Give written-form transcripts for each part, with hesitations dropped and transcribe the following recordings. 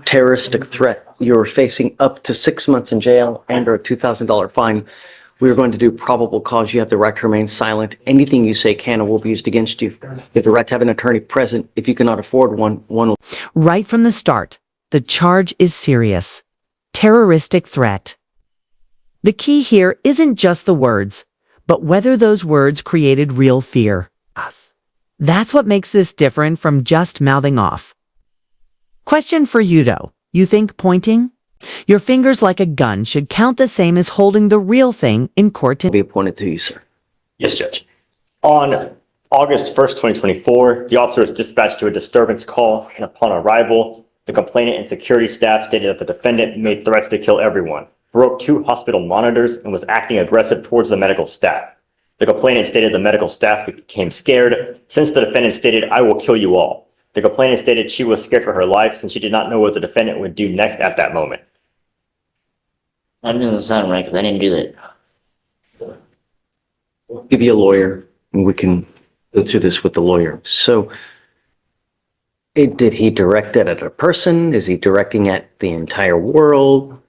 terroristic threat. You're facing up to 6 months in jail and or a $2,000 fine. We're going to do probable cause. You have the right to remain silent. Anything you say can or will be used against you. You have the right to have an attorney present. If you cannot afford one will. Right from the start, the charge is serious. Terroristic threat. The key here isn't just the words, but whether those words created real fear. That's what makes this different from just mouthing off. Question for you though. You think pointing your fingers like a gun should count the same as holding the real thing in court? Be appointed to you, sir. Yes, Judge. On August 1st, 2024, the officer was dispatched to a disturbance call, and upon arrival, the complainant and security staff stated that the defendant made threats to kill everyone, broke 2 hospital monitors, and was acting aggressive towards the medical staff. The complainant stated the medical staff became scared since the defendant stated, "I will kill you all." The complainant stated she was scared for her life since she did not know what the defendant would do next at that moment. That doesn't sound right because I didn't do that. I'll give you a lawyer and we can go through this with the lawyer. So did he direct it at a person? Is he directing at the entire world?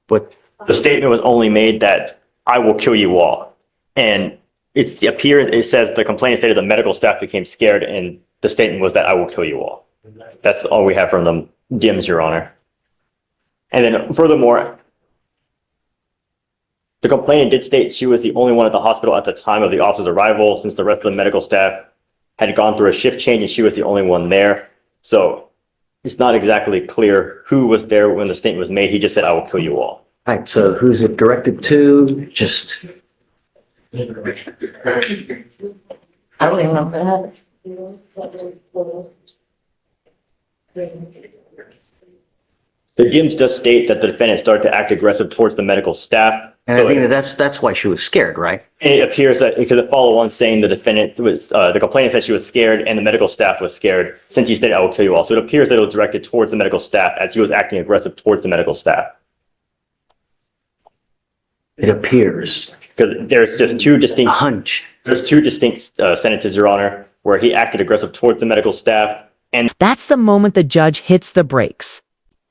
What? The statement was only made that "I will kill you all." And it says the complainant stated the medical staff became scared, and the statement was that "I will kill you all." That's all we have from the DMs, Your Honor. And then furthermore, the complainant did state she was the only one at the hospital at the time of the officer's arrival, since the rest of the medical staff had gone through a shift change and she was the only one there. So it's not exactly clear who was there when the statement was made. He just said, "I will kill you all." All right, so who's it directed to? Just. I don't even know if that happened. The DMs does state that the defendant started to act aggressive towards the medical staff. And So I think that's why she was scared, right? it appears that because the follow-on saying the defendant was, the complainant said she was scared and the medical staff was scared since he stated, "I will kill you all." So it appears that it was directed towards the medical staff as he was acting aggressive towards the medical staff. It appears. Because there's just two distinct, Hunch. there's 2 distinct sentences, Your Honor, where he acted aggressive towards the medical staff. And That's the moment the judge hits the brakes.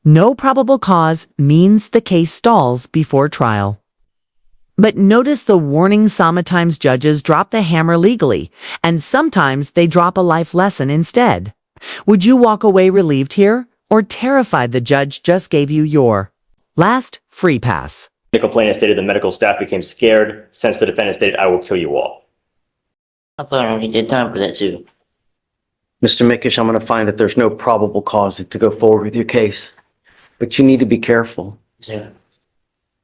No probable cause means the case stalls before trial. But notice the warning sometimes judges drop the hammer legally, and sometimes they drop a life lesson instead. Would you walk away relieved here, or terrified the judge just gave you your last free pass? the complainant stated the medical staff became scared since the defendant stated, "I will kill you all." I thought I already did time for that too. Mr. Mickish, I'm going to find that there's no probable cause to go forward with your case, but you need to be careful. Yeah.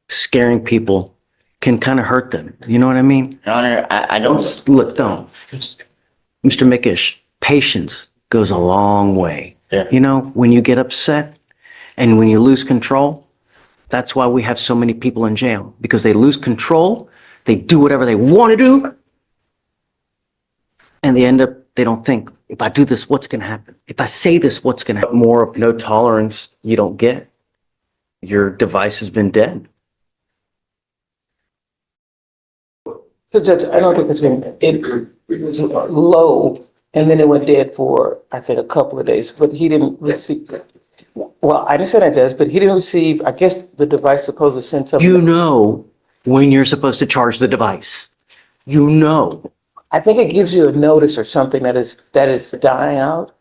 Scaring people can kind of hurt them. You know what I mean? Your Honor, I don't. Look, don't. Mr. Mickish, patience goes a long way. Yeah. You know, when you get upset and when you lose control, that's why we have so many people in jail, because they lose control, they do whatever they want to do, and they don't think, if I do this, what's going to happen? If I say this, what's going to happen? More of no tolerance you don't get. Your device has been dead. So Judge, I don't think it was low and then it went dead for, I think, a couple of days, but he didn't receive, well, I understand that, Judge, but he didn't receive, I guess the device supposed to send something. You know when you're supposed to charge the device. You know. I think it gives you a notice or something that is dying out.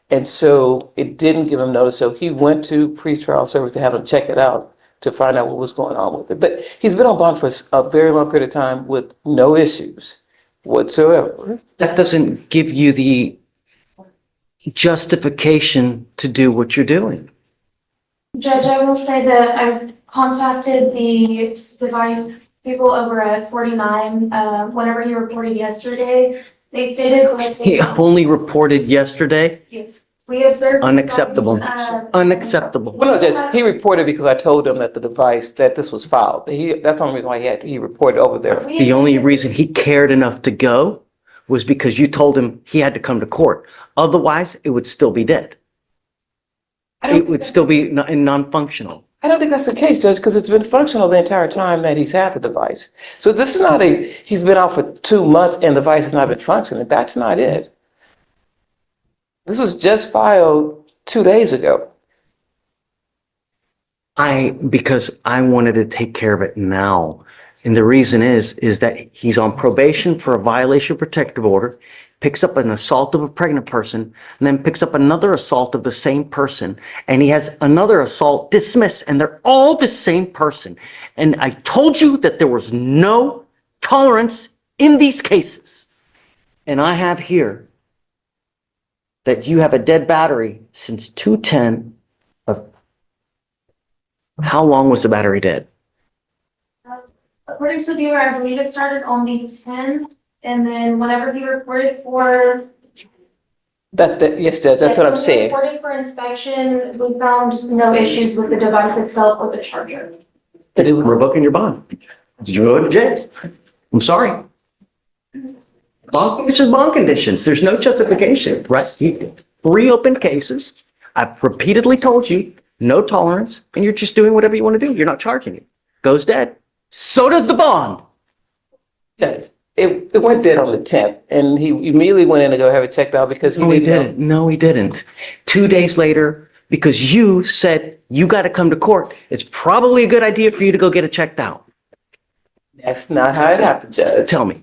And so it didn't give him notice. So he went to pretrial service to have him check it out to find out what was going on with it. But he's been on bond for a very long period of time with no issues whatsoever. That doesn't give you the justification to do what you're doing. Judge, I will say that I contacted the device people over at 49, whenever he reported yesterday. They stated that He only reported yesterday. yes, we observed. Unacceptable. Unacceptable. Well, no, Judge, he reported because I told him that the device, that this was filed. That's the only reason why he reported over there. The only reason he cared enough to go was because you told him he had to come to court. Otherwise, it would still be dead. It would still be non-functional. I don't think that's the case, Judge, because it's been functional the entire time that he's had the device. So this is not he's been out for 2 months and the device has not been functioning. That's not it. This was just filed 2 days ago. Because I wanted to take care of it now. And the reason is that he's on probation for a violation of protective order, picks up an assault of a pregnant person, and then picks up another assault of the same person. And he has another assault dismissed, and they're all the same person. And I told you that there was no tolerance in these cases. And I have here that you have a dead battery since 210 of how long was the battery dead? According to the viewer, I believe it started on the 10th, and then whenever he reported for. Yes, Judge, that's what I'm saying. Reported for inspection, we found no issues with the device itself or the charger. Revoking your bond. You go to jail. I'm sorry. Bond conditions, bond conditions. There's no justification, right? Three open cases. I've repeatedly told you, no tolerance, and you're just doing whatever you want to do. You're not charging it. Goes dead. So does the bond. Judge, it went dead on the 10th, and he immediately went in to go have it checked out because he didn't know. No, he didn't. 2 days later, because you said you got to come to court, it's probably a good idea for you to go get it checked out. That's not how it happened, Judge. Tell me.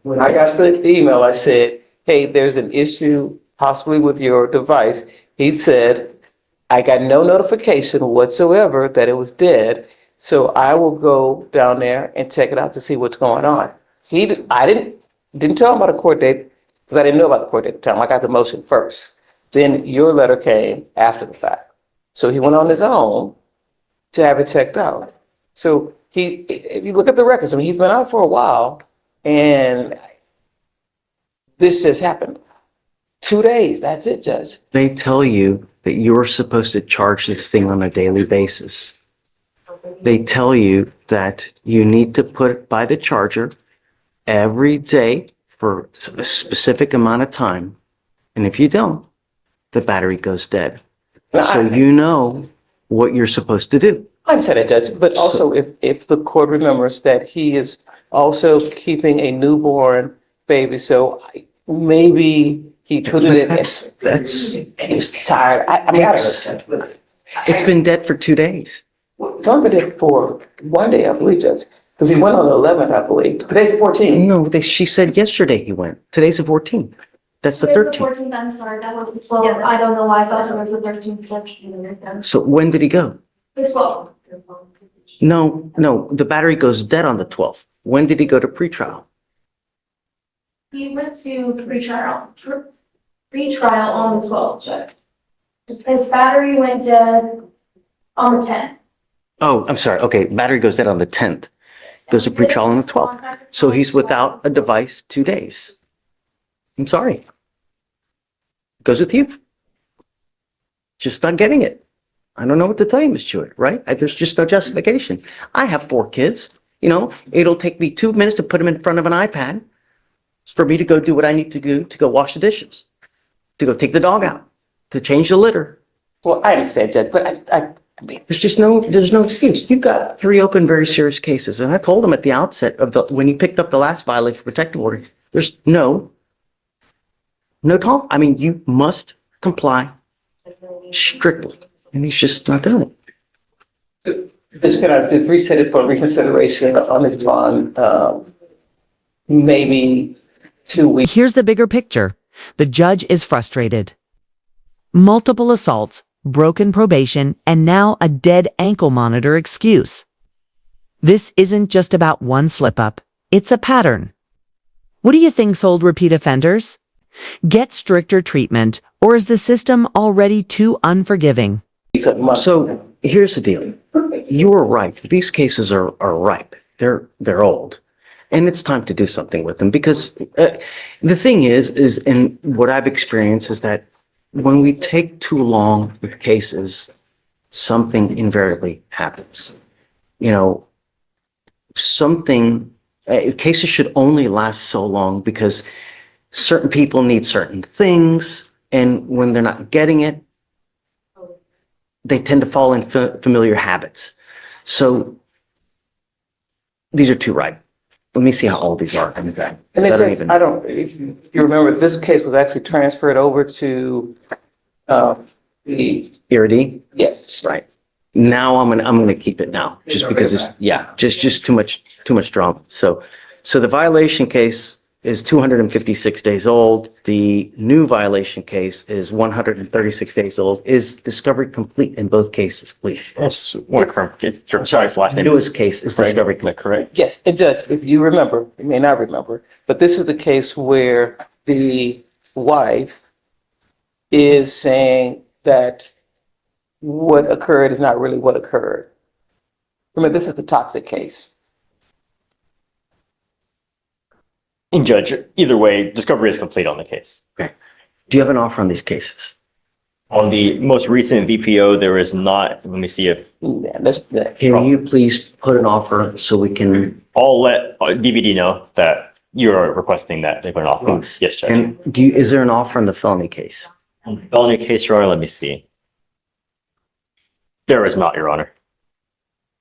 When I got the email, I said, hey, there's an issue possibly with your device. He said, I got no notification whatsoever that it was dead, so I will go down there and check it out to see what's going on. I didn't tell him about a court date because I didn't know about the court date at the time. I got the motion first. Then your letter came after the fact. So he went on his own to have it checked out. So if you look at the records, I mean, he's been out for a while, and this just happened. 2 days, that's it, Judge. They tell you that you're supposed to charge this thing on a daily basis. They tell you that you need to put it by the charger every day for a specific amount of time. And if you don't, the battery goes dead. So you know what you're supposed to do. I understand that, Judge, but also if the court remembers that he is also keeping a newborn baby, so maybe he put it in. That's And he was tired. I mean, I don't know. it's been dead for 2 days. It's only been there for 1 day, I believe, Judge, because he went on the 11th, I believe. Today's the 14th. No, she said yesterday he went. Today's the 14th. That's the Today's 13th. 14th, I'm sorry, that was the 12th. I don't know why I thought it was the 13th. So when did he go? The 12th. No, the battery goes dead on the 12th. When did he go to pretrial? He went to pretrial on the 12th, Judge. His battery went dead on the 10th. Oh, I'm sorry. Okay, battery goes dead on the 10th. Goes to pretrial on the 12th. So he's without a device 2 days. I'm sorry. Goes with you. Just not getting it. I don't know what to tell you, Ms. Jewett, right? There's just no justification. I have 4 kids. It'll take me 2 minutes to put them in front of an iPad for me to go do what I need to do to go wash the dishes, to go take the dog out, to change the litter. Well, I understand, Judge, but I mean, There's no excuse. You've got 3 open, very serious cases. And I told him at the outset when he picked up the last violation of protective order, there's no talk. I mean, you must comply strictly. And he's just not doing it. just gonna just reset it for reconsideration on this bond, maybe 2 weeks. Here's the bigger picture. The judge is frustrated. Multiple assaults, broken probation, and now a dead ankle monitor excuse. This isn't just about one slip-up. It's a pattern. What do you think's hold repeat offenders? Get stricter treatment, or is the system already too unforgiving? So here's the deal. You were right. These cases are ripe. They're old. And it's time to do something with them because the thing is, and what I've experienced is that when we take too long with cases, something invariably happens. Cases should only last so long because certain people need certain things. And when they're not getting it, they tend to fall in familiar habits. So these are too ripe. Let me see how old these are. And if you remember, this case was actually transferred over to the Iridi? yes. Right. Now I'm gonna keep it now, just because it's, yeah, just too much drama. So the violation case is 256 days old. The new violation case is 136 days old. Is discovery complete in both cases, please? Yes, one confirm. Sorry, his last name. Newest case is discovery Is that complete. correct? Yes, and Judge, if you remember, you may not remember, but this is the case where the wife is saying that what occurred is not really what occurred. Remember, this is the toxic case. And Judge, either way, discovery is complete on the case. Do you have an offer on these cases? On the most recent VPO, there is not, let me see if, Yeah, Can you please put an offer so we can, I'll let DVD know that you're requesting that they put an offer on. please? Yes, Judge. And is there an offer on the felony case? Felony case, Your Honor, let me see. There is not, Your Honor.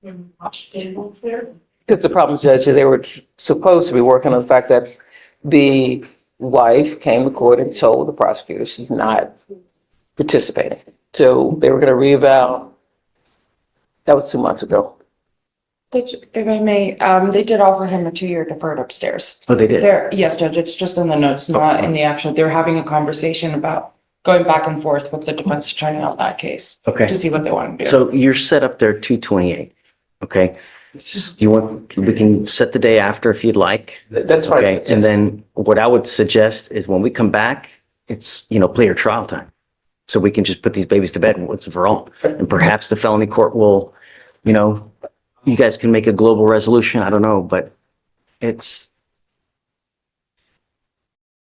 Because the problem, Judge, is they were supposed to be working on the fact that the wife came to court and told the prosecutor she's not participating. So they were going to reeval. That was 2 months ago. If I may, they did offer him a 2-year deferred upstairs. Oh, they did? There, yes, Judge, it's just in the notes, not in the actual, they're having a conversation about going back and forth with the defense attorney on that case. Okay. To see what they want to do. So you're set up there 228, okay? You want, we can set the day after if you'd like. That's fine. Okay, and then what I would suggest is when we come back, it's, play your trial time. So we can just put these babies to bed once and for all. And perhaps the felony court will, you guys can make a global resolution. I don't know, but it's,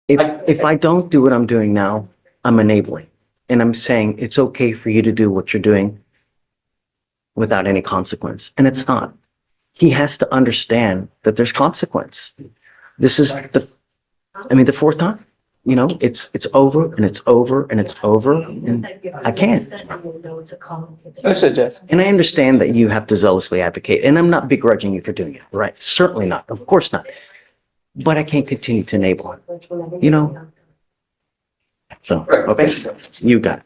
if I don't do what I'm doing now, I'm enabling. And I'm saying it's okay for you to do what you're doing without any consequence. And it's not. He has to understand that there's consequence. This is the fourth time, it's over and it's over and it's over. And I can't. Understood, Judge. And I understand that you have to zealously advocate, and I'm not begrudging you for doing it, right? Certainly not. Of course not. But I can't continue to enable it, So, okay, you got it.